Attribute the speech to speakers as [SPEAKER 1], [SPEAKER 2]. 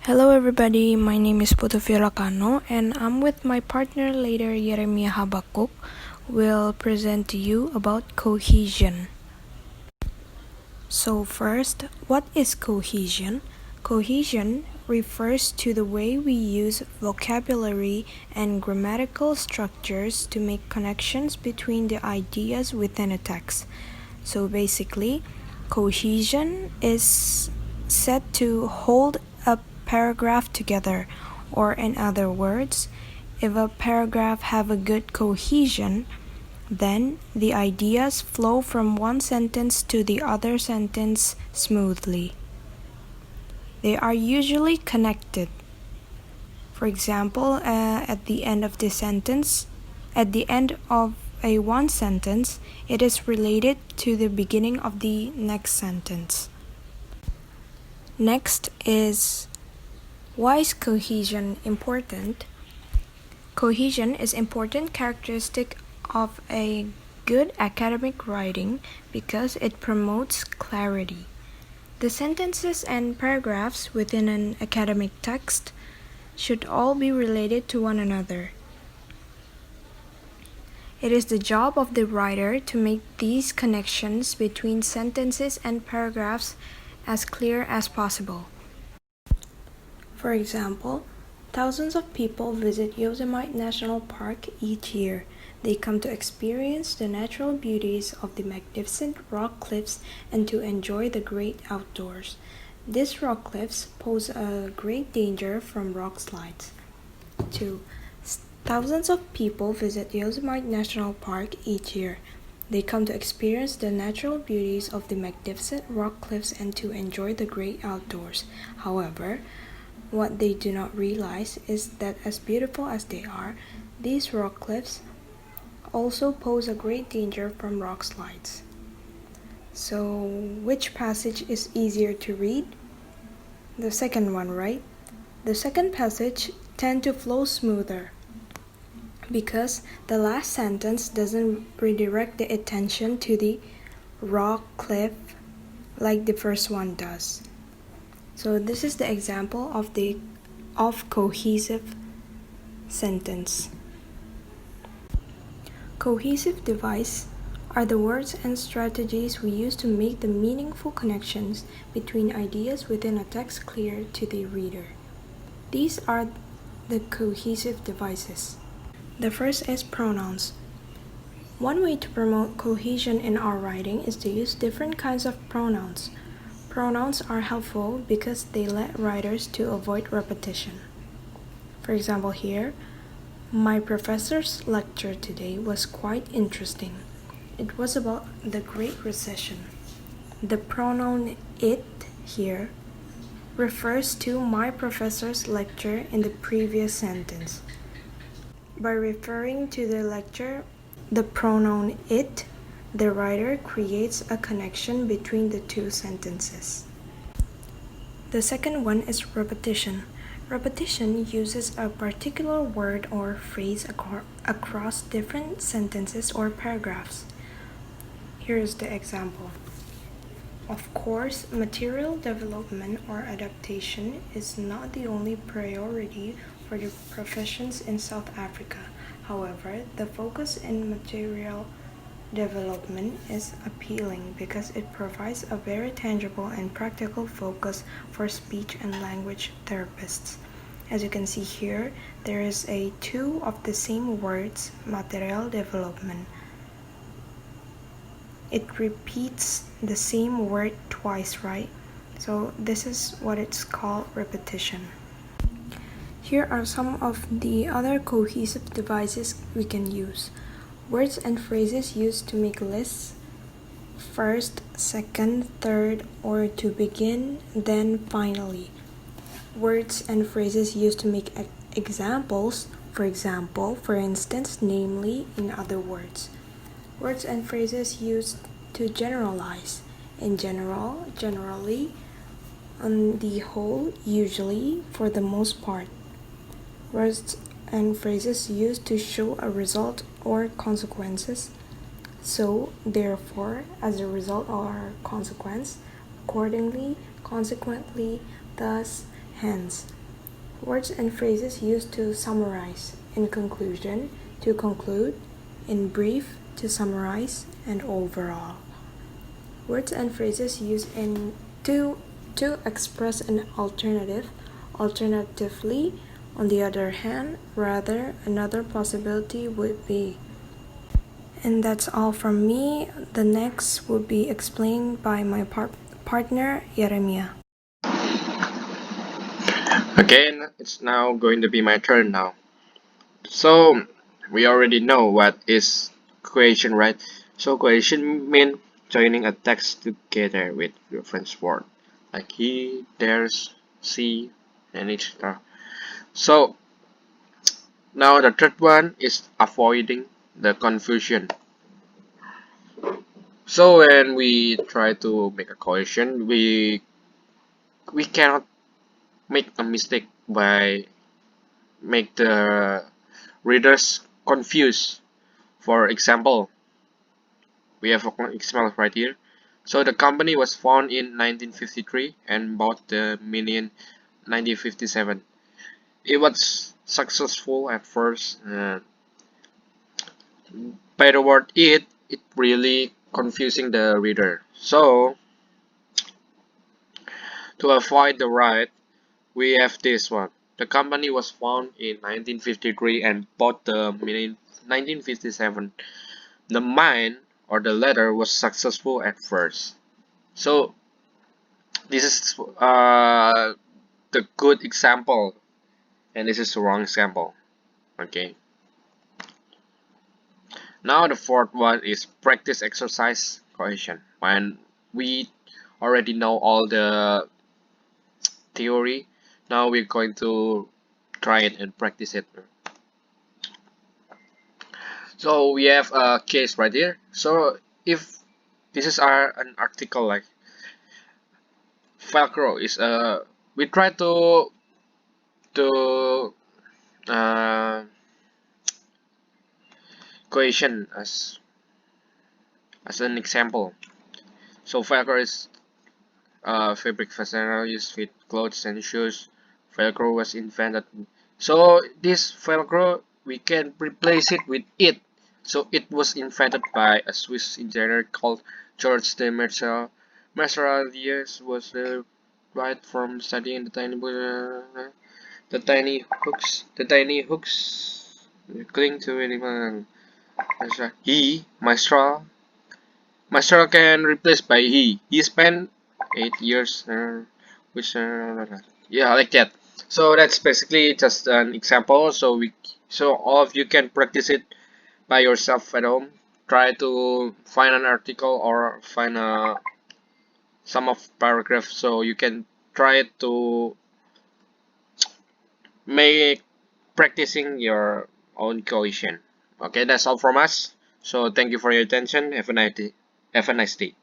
[SPEAKER 1] Hello everybody, my name is Putu Kanno and I'm with my partner later Yeremia Habakuk. We'll present to you about cohesion. So first, what is cohesion? Cohesion refers to the way we use vocabulary and grammatical structures to make connections between the ideas within a text. So basically, cohesion is said to hold a paragraph together, or in other words, if a paragraph have a good cohesion, then the ideas flow from one sentence to the other sentence smoothly. They are usually connected. For example, at the end of one sentence, it is related to the beginning of the next sentence. Next is, why is cohesion important? Cohesion is an important characteristic of a good academic writing because it promotes clarity. The sentences and paragraphs within an academic text should all be related to one another. It is the job of the writer to make these connections between sentences and paragraphs as clear as possible. For example, thousands of people visit Yosemite National Park each year. They come to experience the natural beauties of the magnificent rock cliffs and to enjoy the great outdoors. These rock cliffs pose a great danger from rock slides. 2. Thousands of people visit Yosemite National Park each year. They come to experience the natural beauties of the magnificent rock cliffs and to enjoy the great outdoors. However, what they do not realize is that as beautiful as they are, these rock cliffs also pose a great danger from rock slides. So, which passage is easier to read? The second one, right? The second passage tends to flow smoother because the last sentence doesn't redirect the attention to the rock cliff like the first one does. So this is the example of cohesive sentence. Cohesive device are the words and strategies we use to make the meaningful connections between ideas within a text clear to the reader. These are the cohesive devices. The first is pronouns. One way to promote cohesion in our writing is to use different kinds of pronouns. Pronouns are helpful because they let writers to avoid repetition. For example here, my professor's lecture today was quite interesting. It was about the Great Recession. The pronoun it here refers to my professor's lecture in the previous sentence. By referring to the lecture, the pronoun it, the writer creates a connection between the two sentences. The second one is repetition. Repetition uses a particular word or phrase across different sentences or paragraphs. Here is the example. Of course, material development or adaptation is not the only priority for the professions in South Africa. However, the focus in material development is appealing because it provides a very tangible and practical focus for speech and language therapists. As you can see here, there is two of the same words, material development. It repeats the same word twice, right? So this is what it's called repetition. Here are some of the other cohesive devices we can use. Words and phrases used to make lists, first, second, third, or to begin, then finally. Words and phrases used to make examples, for example, for instance, namely, in other words. Words and phrases used to generalize, in general, generally, on the whole, usually, for the most part. Words and phrases used to show a result or consequences. So, therefore, as a result or consequence, accordingly, consequently, thus, hence. Words and phrases used to summarize. In conclusion, to conclude. In brief, to summarize. And overall. Words and phrases used in to express an alternative. Alternatively, on the other hand, rather, another possibility would be. And that's all from me. The next will be explained by my partner, Yeremia.
[SPEAKER 2] Again, it's now going to be my turn now. So, we already know what is cohesion, right? So, cohesion means joining a text together with reference word, like he, there's, she, and etc. So, now the third one is avoiding the confusion. So, when we try to make a cohesion, we cannot make a mistake by make the readers confused. For example, we have an example right here. So the company was founded in 1953 and bought the million 1957. It was successful at first. By the word it really confusing the reader. So to avoid the right, we have this one. The company was founded in 1953 and bought the million 1957. The mine or the letter was successful at first. So this is the good example and this is the wrong example. Okay. Now the fourth one is practice exercise cohesion. When we already know all the theory, now we're going to try it and practice it. So we have a case right here. So if this is an article like Velcro is we try to uh, cohesion as an example. So Velcro is fabric fastener used with clothes and shoes. Velcro was invented. So this Velcro we can replace it with it. So it was invented by a Swiss engineer called George de Mercer. Mercer years was right from studying the tiny hooks cling to anyone. He Master can replace by he. He spent 8 years, which yeah, like that. So that's basically just an example. So all of you can practice it by yourself at home. Try to find an article or find a some of paragraph so you can try to make practicing your own cohesion. Okay, that's all from us. So thank you for your attention. Have a nice day. Have a nice day.